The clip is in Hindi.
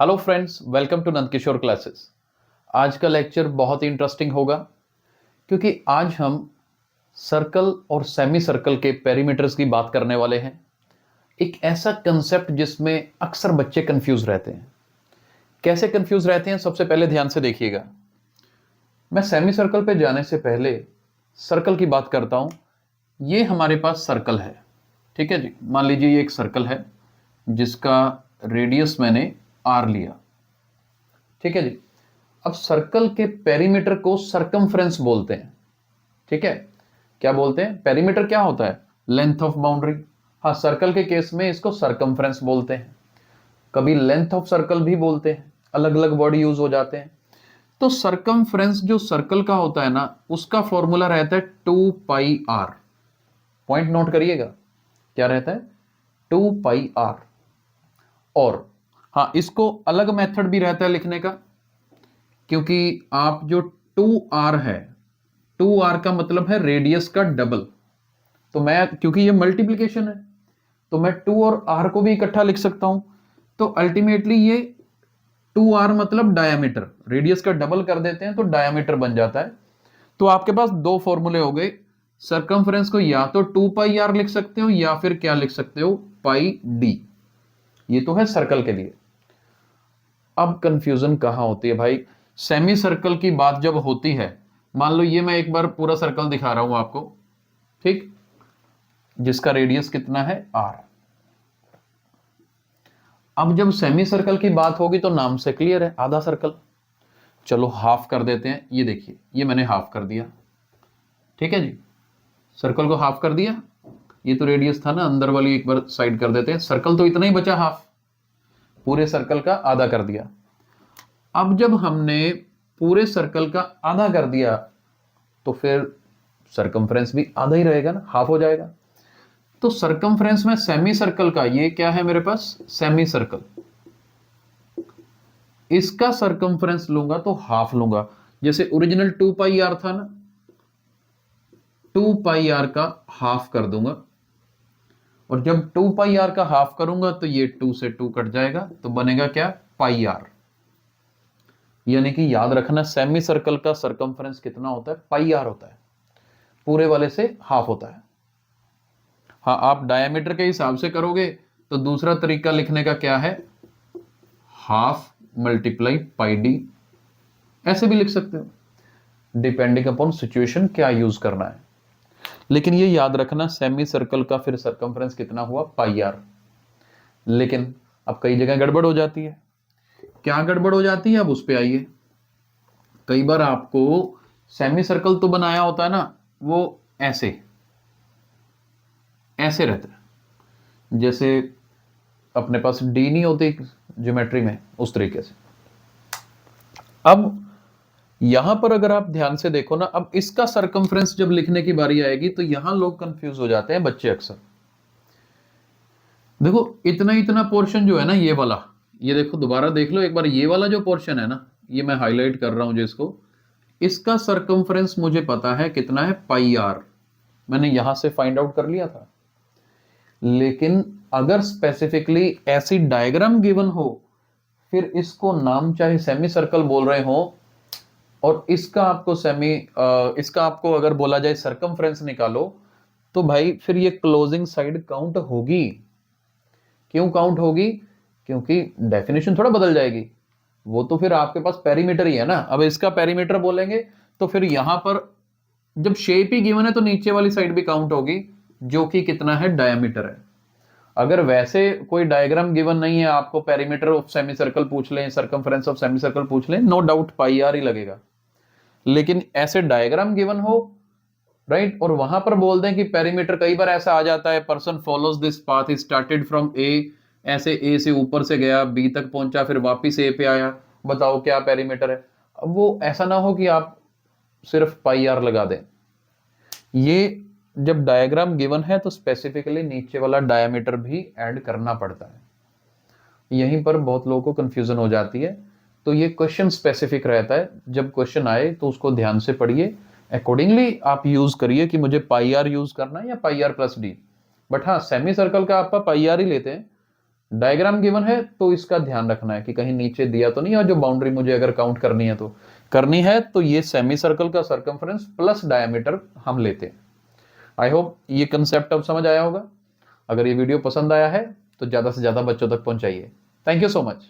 Hello friends, welcome to Nandkishore classes. आज का लेक्चर बहुत ही इंटरेस्टिंग होगा क्योंकि आज हम सर्कल और सेमी सर्कल के पेरीमीटर्स की बात करने वाले हैं। एक ऐसा कंसेप्ट जिसमें अक्सर बच्चे कंफ्यूज रहते हैं। कैसे कंफ्यूज रहते हैं, सबसे पहले ध्यान से देखिएगा। मैं सेमी सर्कल पे जाने से पहले सर्कल की बात करता हूं। ये हमारे पास सर्कल है, ठीक है जी। मान लीजिए ये एक सर्कल है जिसका रेडियस मैंने आर लिया, ठीक है जी। अब सर्कल के पेरीमीटर को सरकमफ्रेंस बोलते हैं, ठीक है। क्या बोलते हैं? पेरीमीटर क्या होता है? Length of boundary. हाँ, सर्कल के केस में इसको सरकमफ्रेंस बोलते हैं, कभी लेंथ ऑफ सर्कल भी बोलते हैं, अलग अलग वर्ड यूज हो जाते हैं। तो सरकमफ्रेंस जो सर्कल का होता है ना, उसका फॉर्मूला रहता है 2πr। पॉइंट नोट करिएगा, क्या रहता है? 2πr। और हाँ, इसको अलग मेथड भी रहता है लिखने का, क्योंकि आप जो 2r है, 2r का मतलब है रेडियस का डबल। तो मैं, क्योंकि ये मल्टीप्लिकेशन है, तो मैं 2 और r को भी इकट्ठा लिख सकता हूं। तो अल्टीमेटली ये 2r मतलब डायमीटर, रेडियस का डबल कर देते हैं तो डायमीटर बन जाता है। तो आपके पास दो फॉर्मूले हो गए। सरकमफ्रेंस को या तो 2πr लिख सकते हो या फिर क्या लिख सकते हो? पाई डी। ये तो है सर्कल के लिए। अब कंफ्यूजन कहां होती है भाई? सेमी सर्कल की बात जब होती है, मान लो ये मैं एक बार पूरा सर्कल दिखा रहा हूं आपको, ठीक, जिसका रेडियस कितना है? आर। अब जब सेमी सर्कल की बात होगी तो नाम से क्लियर है, आधा सर्कल। चलो हाफ कर देते हैं। ये देखिए, ये मैंने हाफ कर दिया, ठीक है जी। सर्कल को हाफ कर दिया। ये तो रेडियस था ना, अंदर वाली एक बार साइड कर देते हैं। सर्कल तो इतना ही बचा, हाफ। पूरे सर्कल का आधा कर दिया। अब जब हमने पूरे सर्कल का आधा कर दिया तो फिर सरकमफ्रेंस भी आधा ही रहेगा ना, हाफ हो जाएगा। तो सरकमफ्रेंस में सेमी सर्कल का, ये क्या है मेरे पास? Semi circle. इसका सरकमफ्रेंस लूंगा तो हाफ लूंगा। जैसे ओरिजिनल 2πr था ना, 2πr का हाफ कर दूंगा। और जब 2πr का हाफ करूंगा तो ये 2 से 2 कट जाएगा, तो बनेगा क्या? πr। यानी कि याद रखना, सेमी सर्कल का सरकमफ्रेंस कितना होता है? πr होता है, पूरे वाले से हाफ होता है। हाँ, आप डायमीटर के हिसाब से करोगे तो दूसरा तरीका लिखने का क्या है? Half multiply pi D. ऐसे भी लिख सकते हो, डिपेंडिंग अपॉन सिचुएशन क्या यूज करना है। लेकिन ये याद रखना, सेमी सर्कल का फिर सरकमफ्रेंस कितना हुआ? πr। लेकिन अब कई जगह गड़बड़ हो जाती है। क्या गड़बड़ हो जाती है? अब उस पे आइए। कई बार आपको सेमी सर्कल तो बनाया होता है ना, वो ऐसे ऐसे रहता है, जैसे अपने पास डी नहीं होती ज्योमेट्री में, उस तरीके से। अब यहां पर अगर आप ध्यान से देखो ना, अब इसका सरकमफ्रेंस जब लिखने की बारी आएगी तो यहां लोग कंफ्यूज हो जाते हैं, बच्चे अक्सर। देखो, इतना इतना पोर्शन जो है ना, ये वाला, ये देखो, दोबारा देख लो एक बार। ये वाला जो पोर्शन है ना, ये मैं हाईलाइट कर रहा हूं जिसको, इसका सरकमफ्रेंस मुझे पता है कितना है? πr। मैंने यहां से फाइंड आउट कर लिया था। लेकिन अगर स्पेसिफिकली ऐसी डायग्राम गिवन हो, फिर इसको नाम चाहे सेमी सर्कल बोल रहे हो, और इसका आपको इसका आपको अगर बोला जाए सरकमफ्रेंस निकालो, तो भाई फिर ये क्लोजिंग साइड काउंट होगी। क्यों काउंट होगी? क्योंकि डेफिनेशन थोड़ा बदल जाएगी। वो तो फिर आपके पास पेरीमीटर ही है ना। अब इसका पेरीमीटर बोलेंगे तो फिर यहां पर जब शेप ही गिवन है तो नीचे वाली साइड भी काउंट होगी, जो कि कितना है? डायमीटर है। अगर वैसे कोई डायग्राम गिवन नहीं है, आपको पेरीमीटर ऑफ सेमी सर्कल पूछ लें, सरकमफ्रेंस ऑफ सेमी सर्कल पूछ लें, नो डाउट πr ही लगेगा। लेकिन ऐसे डायग्राम गिवन हो, राइट, और वहां पर बोल दें कि पेरीमीटर, कई बार ऐसा आ जाता है, person follows this path, started from A, ऐसे ए से ऊपर से गया, बी तक पहुंचा, फिर वापिस ए पे आया, बताओ क्या पेरीमीटर है? अब वो ऐसा ना हो कि आप सिर्फ πr लगा दें। ये जब डायग्राम गिवन है तो स्पेसिफिकली नीचे वाला डायमीटर भी ऐड करना पड़ता है। यहीं पर बहुत लोगों को कंफ्यूजन हो जाती है। तो ये क्वेश्चन स्पेसिफिक रहता है, जब क्वेश्चन आए तो उसको ध्यान से पढ़िए, अकॉर्डिंगली आप यूज करिए कि मुझे πr यूज करना है या πr प्लस डी। बट हाँ, सेमी सर्कल का आप πr ही लेते हैं, डायग्राम गिवन है तो इसका ध्यान रखना है कि कहीं नीचे दिया तो नहीं, और जो बाउंड्री मुझे अगर काउंट करनी है तो ये सेमी सर्कल का सर्कमफ्रेंस प्लस डायमीटर हम लेते हैं। आई होप ये कंसेप्ट अब समझ आया होगा। अगर ये वीडियो पसंद आया है तो ज्यादा से ज्यादा बच्चों तक पहुंचाइए। Thank you so much.